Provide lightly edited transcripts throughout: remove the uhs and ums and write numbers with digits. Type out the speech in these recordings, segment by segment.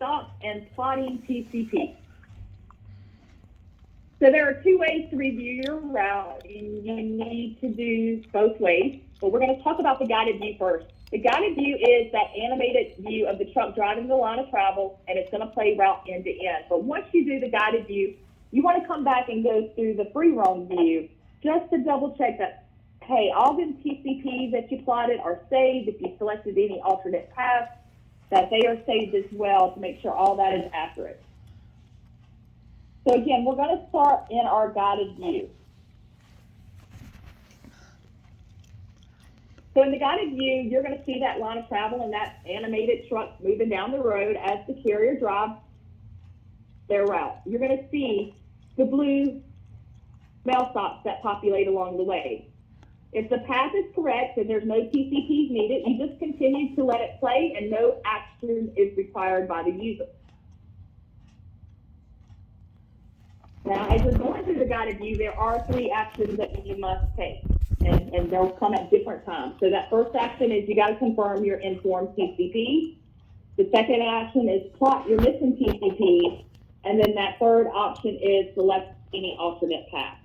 stop and plotting TCP. So there are two ways to review your route, and you need to do both ways. But we're going to talk about the guided view first. The guided view is that animated view of the truck driving the line of travel, and it's going to play route end to end. But once you do the guided view, you want to come back and go through the free roam view just to double check that, hey, all the TCPs that you plotted are saved. If you selected any alternate paths, that they are saved as well to make sure all that is accurate. So again, we're going to start in our guided view. So in the guided view, you're going to see that line of travel and that animated truck moving down the road as the carrier drives their route. You're going to see the blue mail stops that populate along the way. If the path is correct and there's no TCPs needed, you just continue to let it play and no action is required by the user. Now, as you're going through the guided view, there are 3 actions that you must take, and they'll come at different times. So that first action is you got to confirm your informed TCP. The second action is plot your missing TCP, and then that third option is select any alternate path.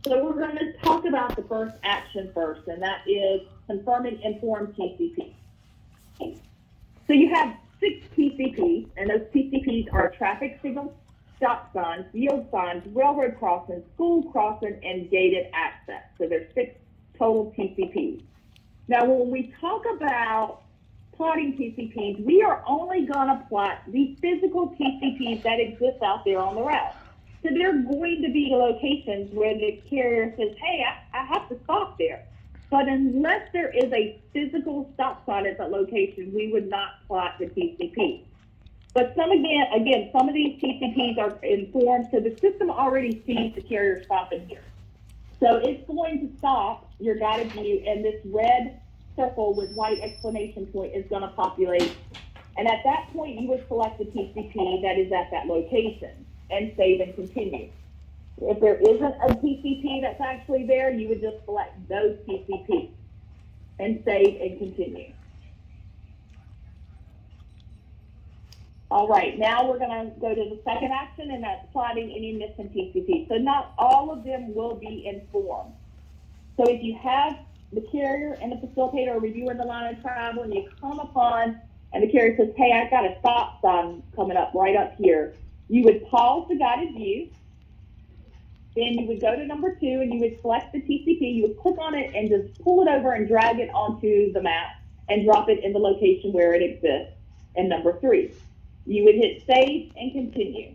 So we're going to talk about the first action first, and that is confirming informed TCP. So you have 6 TCPs, and those TCPs are traffic signals, stop signs, yield signs, railroad crossings, school crossing, and gated access. So there's 6 total TCPs. Now, when we talk about plotting TCPs, we are only going to plot the physical TCPs that exist out there on the route. So there are going to be locations where the carrier says, hey, I have to stop there. But unless there is a physical stop sign at that location, we would not plot the TCP. But some of these TCPs are informed, so the system already sees the carrier stopping here. So it's going to stop your guided view, and this red circle with white exclamation point is going to populate. And at that point, you would select the TCP that is at that location and save and continue. If there isn't a TCP that's actually there, you would just select those TCPs and save and continue. All right, now we're going to go to the second action, and that's plotting any missing TCP. So not all of them will be informed. So if you have the carrier and the facilitator are reviewing the line of travel, and you come upon, and the carrier says, hey, I've got a stop sign coming up right up here, you would pause the guided view. Then you would go to number 2, and you would select the TCP. You would click on it and just pull it over and drag it onto the map and drop it in the location where it exists in number 3. You would hit save and continue.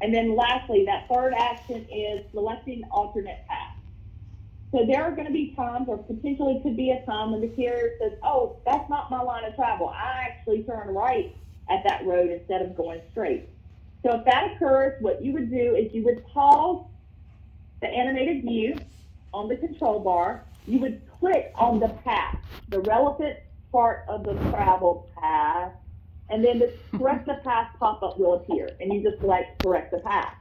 And then lastly, that third action is selecting alternate paths. So there are going to be times, or potentially could be a time, when the carrier says, oh, that's not my line of travel. I actually turn right at that road instead of going straight. So if that occurs, what you would do is you would pause the animated view on the control bar. You would click on the path, the relevant part of the travel path, and then the correct the path pop-up will appear, and you just select correct the path.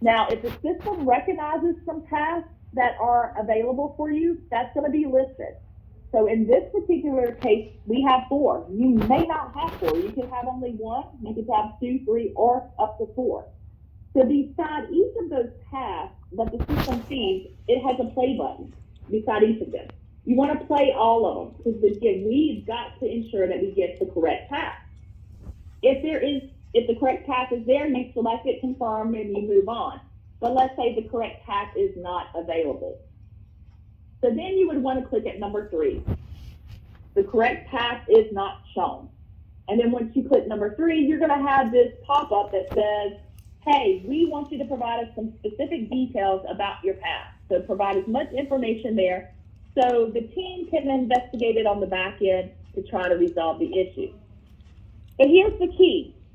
Now, if the system recognizes some paths that are available for you, that's going to be listed. So in this particular case, we have 4. You may not have 4. You could have only 1. You could have 2, 3, or up to 4. So beside each of those paths that the system sees, it has a play button beside each of them. You want to play all of them, because again, we've got to ensure that we get the correct path. If the correct path is there, you select it, confirm, and you move on. But let's say the correct path is not available. So then you would want to click at number 3. The correct path is not shown. And then once you click number 3, you're going to have this pop-up that says, hey, we want you to provide us some specific details about your path. So provide as much information there so the team can investigate it on the back end to try to resolve the issue. But here's the key.